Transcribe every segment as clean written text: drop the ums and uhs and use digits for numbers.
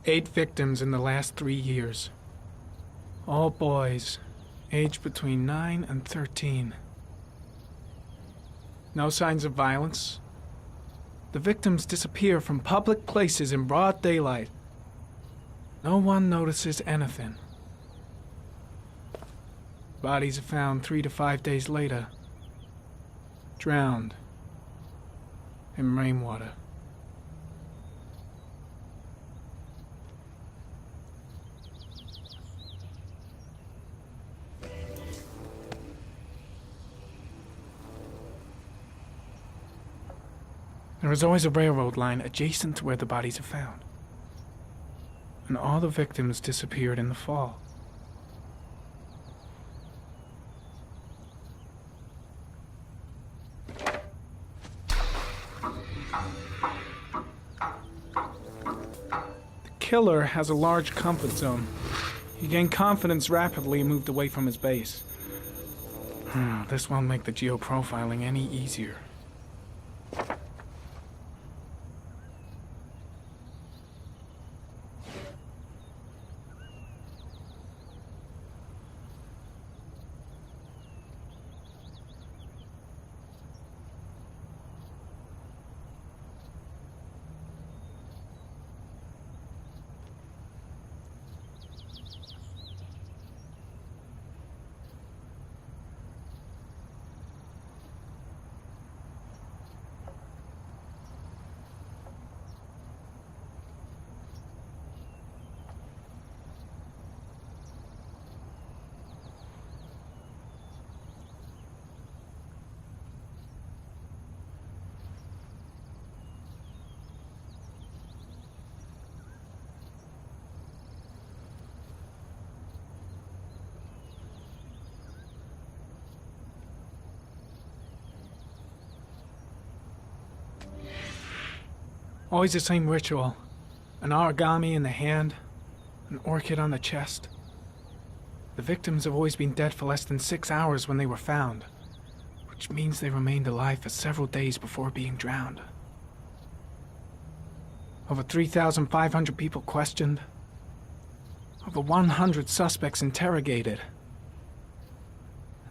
8 victims in the last 3 years. All boys, aged between 9 and 13. No signs of violence. The victims disappear from public places in broad daylight. No one notices anything. Bodies are found 3 to 5 days later, drowned in rainwater. There is always a railroad line adjacent to where the bodies are found, and all the victims disappeared in the fall. The killer has a large comfort zone. He gained confidence rapidly and moved away from his base. This won't make the geoprofiling any easier. Always the same ritual. An origami in the hand, an orchid on the chest. The victims have always been dead for less than 6 hours when they were found, which means they remained alive for several days before being drowned. Over 3,500 people questioned. Over 100 suspects interrogated.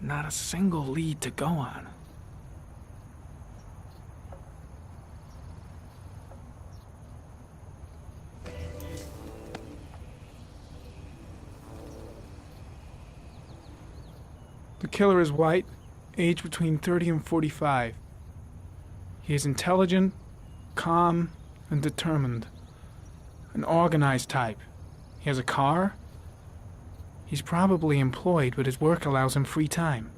Not a single lead to go on. The killer is white, aged between 30 and 45. He is intelligent, calm, and determined. An organized type. He has a car. He's probably employed, but his work allows him free time.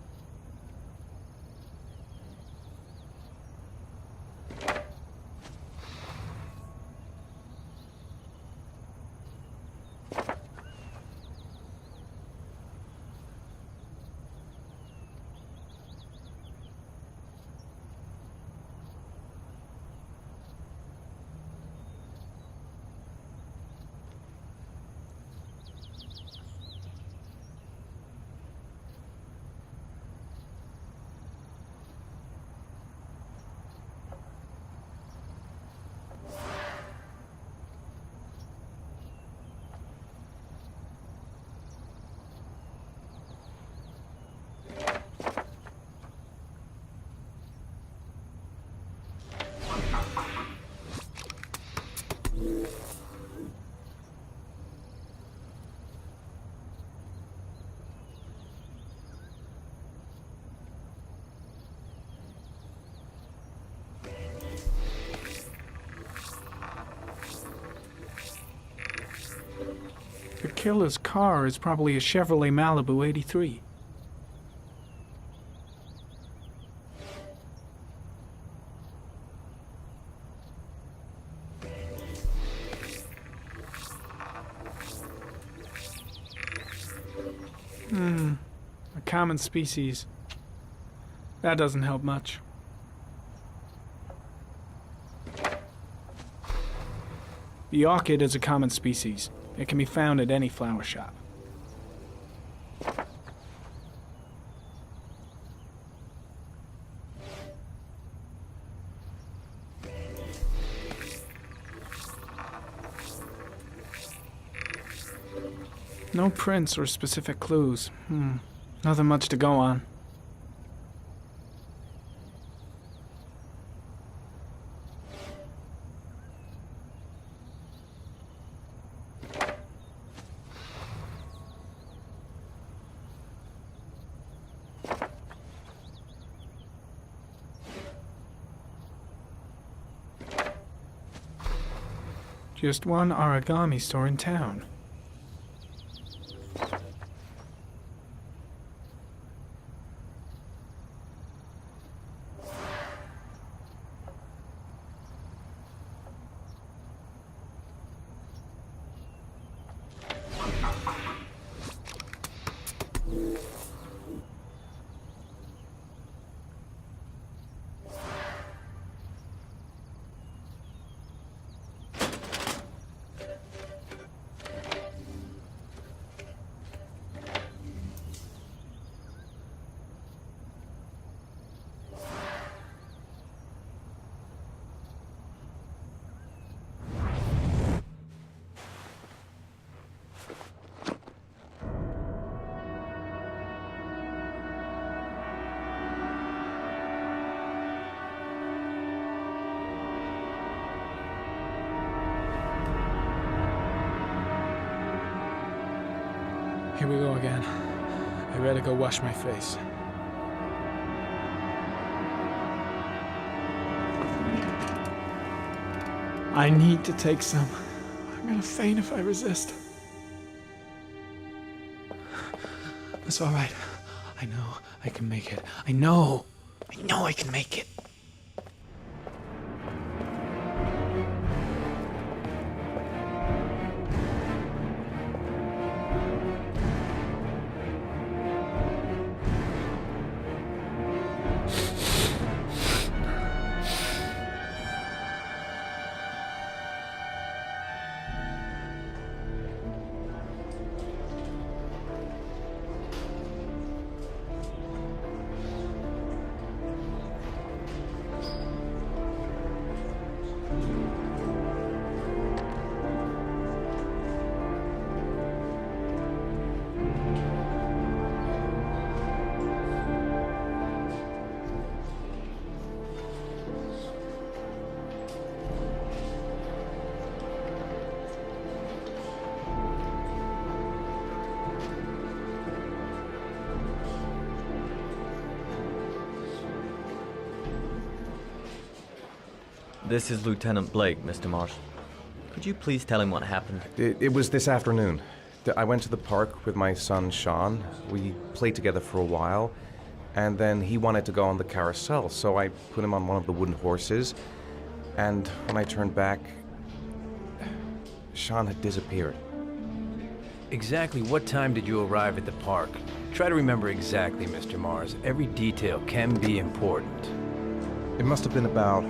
The killer's car is probably a Chevrolet Malibu 83. A common species. That doesn't help much. The orchid is a common species. It can be found at any flower shop. No prints or specific clues. Nothing much to go on. Just one origami store in town. Here we go again. I better go wash my face. I need to take some. I'm gonna faint if I resist. It's all right. I know I can make it. I know I can make it. This is Lieutenant Blake, Mr. Marsh. Could you please tell him what happened? It was this afternoon. I went to the park with my son, Sean. We played together for a while, and then he wanted to go on the carousel, so I put him on one of the wooden horses, and when I turned back, Sean had disappeared. Exactly what time did you arrive at the park? Try to remember exactly, Mr. Mars. Every detail can be important. It must have been about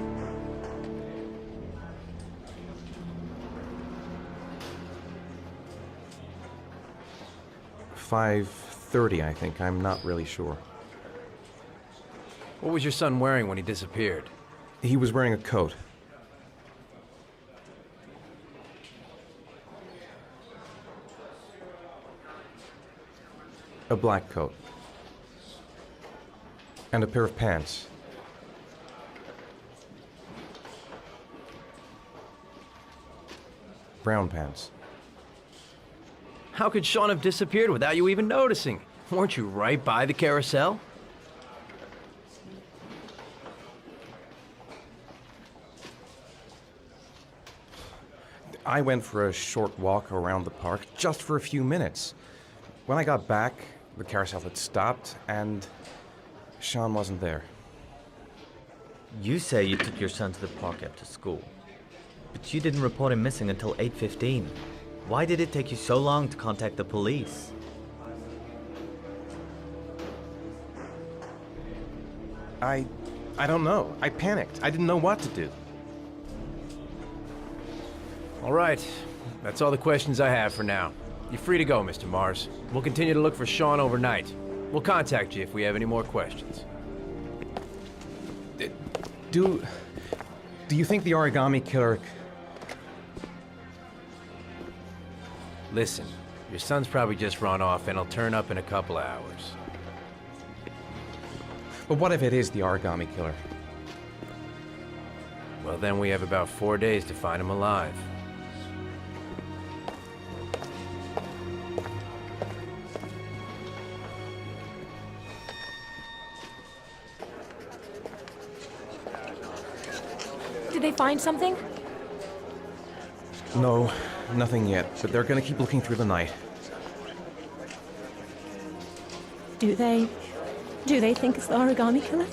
5:30, I think. I'm not really sure. What was your son wearing when he disappeared? He was wearing a coat. A black coat. And a pair of pants. Brown pants. How could Sean have disappeared without you even noticing? Weren't you right by the carousel? I went for a short walk around the park, just for a few minutes. When I got back, the carousel had stopped, and Sean wasn't there. You say you took your son to the park after school, but you didn't report him missing until 8:15. Why did it take you so long to contact the police? I don't know. I panicked. I didn't know what to do. All right. That's all the questions I have for now. You're free to go, Mr. Mars. We'll continue to look for Sean overnight. We'll contact you if we have any more questions. Do you think the origami killer... Listen, Your son's probably just run off and he'll turn up in a couple of hours. But what if it is the origami killer? Well, then we have about 4 days to find him alive. Did they find something? No, nothing yet, but they're gonna keep looking through the night. Do they think it's the origami killer?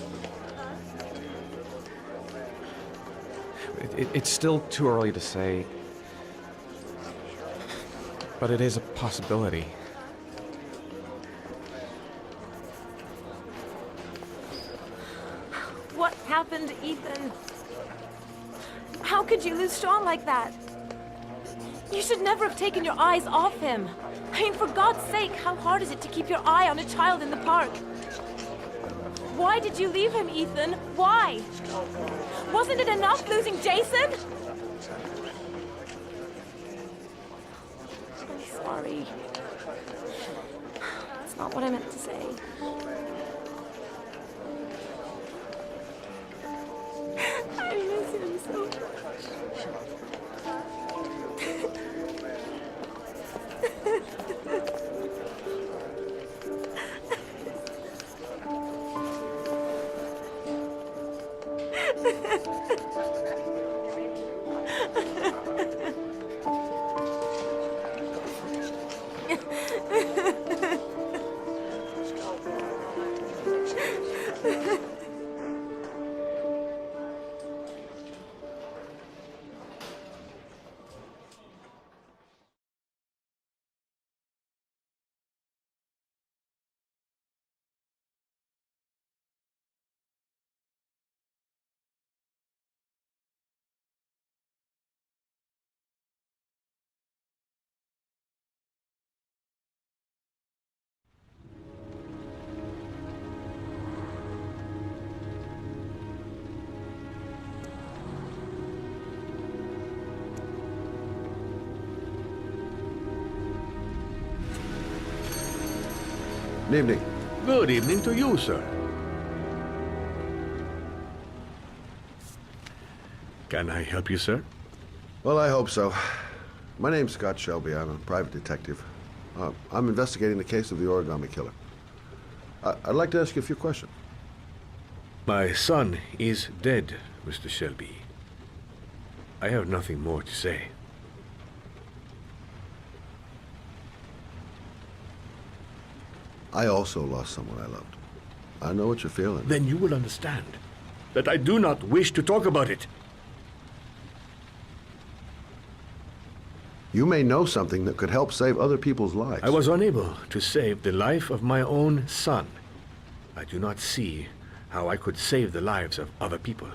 It's still too early to say, but it is a possibility. What happened, Ethan? How could you lose Sean like that? You should never have taken your eyes off him. I mean, for God's sake, how hard is it to keep your eye on a child in the park? Why did you leave him, Ethan? Why? Wasn't it enough losing Jason? I'm sorry. That's not what I meant to say. I miss him so much. Good evening. Good evening to you, sir. Can I help you, sir? Well, I hope so. My name's Scott Shelby. I'm a private detective. I'm investigating the case of the origami killer. I'd like to ask you a few questions. My son is dead, Mr. Shelby. I have nothing more to say. I also lost someone I loved. I know what you're feeling. Then you will understand that I do not wish to talk about it. You may know something that could help save other people's lives. I was unable to save the life of my own son. I do not see how I could save the lives of other people.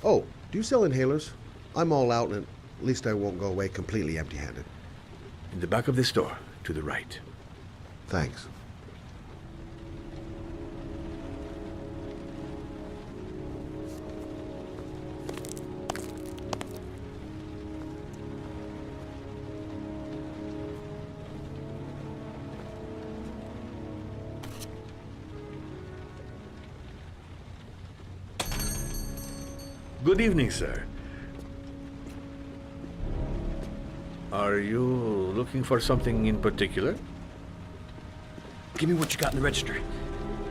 Oh, do you sell inhalers? I'm all out, and at least I won't go away completely empty-handed. In the back of the store, to the right. Thanks. Good evening, sir. Are you looking for something in particular? Give me what you got in the register.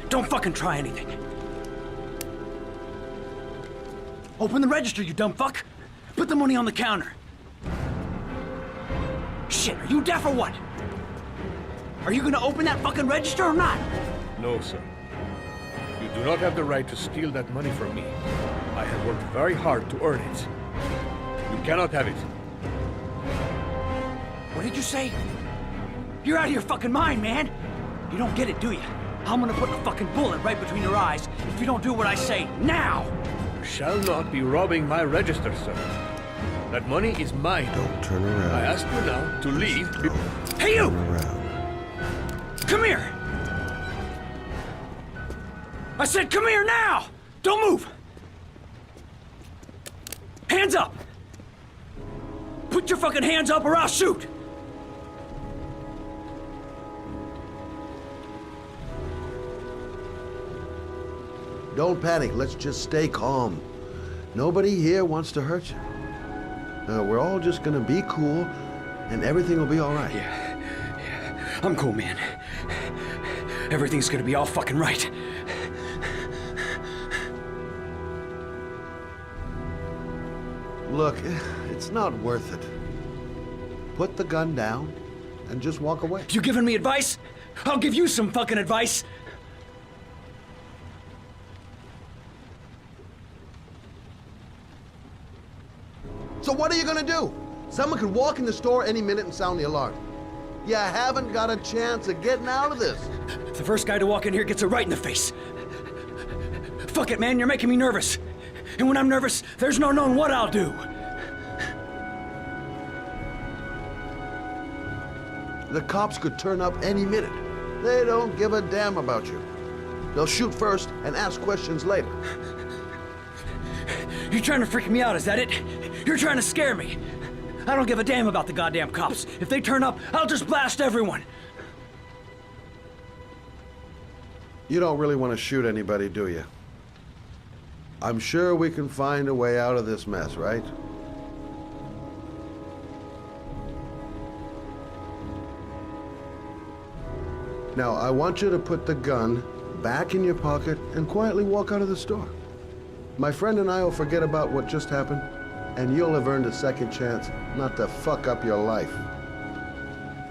Don't fucking try anything. Open the register, you dumb fuck. Put the money on the counter. Shit, are you deaf or what? Are you gonna open that fucking register or not? No, sir. You do not have the right to steal that money from me. I have worked very hard to earn it. You cannot have it. What did you say? You're out of your fucking mind, man. You don't get it, do you? I'm gonna put a fucking bullet right between your eyes if you don't do what I say now. You shall not be robbing my register, sir. That money is mine. Don't turn around. I ask you now to leave. Hey, you! Turn around. Come here! I said come here now! Don't move! Hands up! Put Put your fucking hands up or I'll shoot! Don't panic. Let's just stay calm. Nobody here wants to hurt you. We're all just gonna be cool, and everything will be all right. Yeah, I'm cool, man. Everything's gonna be all fucking right. Look, it's not worth it. Put the gun down and just walk away. You giving me advice? I'll give you some fucking advice. So what are you gonna do? Someone could walk in the store any minute and sound the alarm. You haven't got a chance of getting out of this. The first guy to walk in here gets it right in the face. Fuck it, man, you're making me nervous. And when I'm nervous, there's no knowing what I'll do. The cops could turn up any minute. They don't give a damn about you. They'll shoot first and ask questions later. You're trying to freak me out, is that it? You're trying to scare me. I don't give a damn about the goddamn cops. If they turn up, I'll just blast everyone. You don't really want to shoot anybody, do you? I'm sure we can find a way out of this mess, right? Now, I want you to put the gun back in your pocket and quietly walk out of the store. My friend and I will forget about what just happened, and you'll have earned a second chance not to fuck up your life.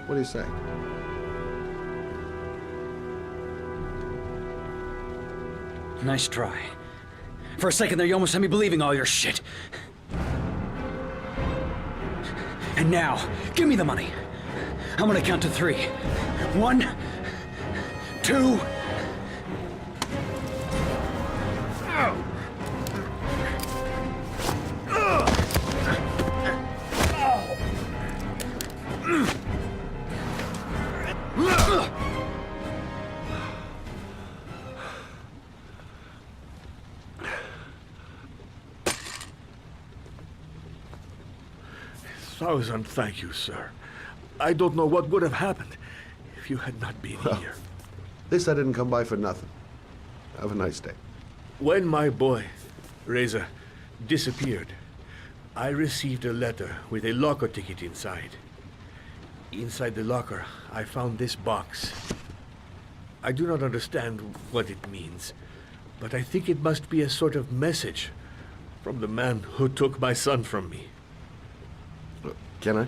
What do you say? Nice try. For a second there, you almost had me believing all your shit. And now, give me the money. I'm gonna count to 3. 1, 2... Thousand thank you, sir. I don't know what would have happened if you had not been here. At least I didn't come by for nothing. Have a nice day. When my boy, Reza, disappeared, I received a letter with a locker ticket inside. Inside the locker, I found this box. I do not understand what it means, but I think it must be a sort of message from the man who took my son from me. Can I?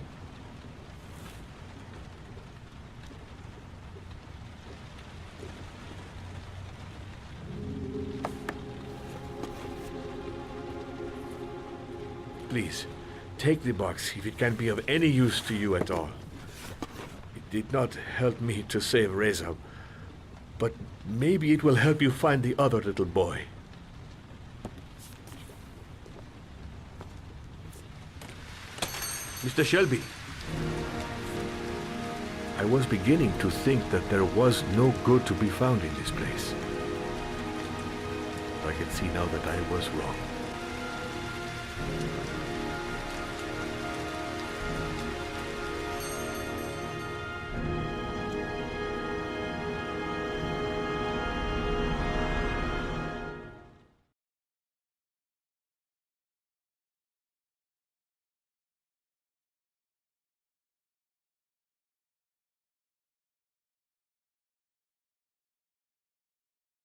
Please, take the box if it can be of any use to you at all. It did not help me to save Reza, but maybe it will help you find the other little boy. Mr. Shelby, I was beginning to think that there was no good to be found in this place. I can see now that I was wrong.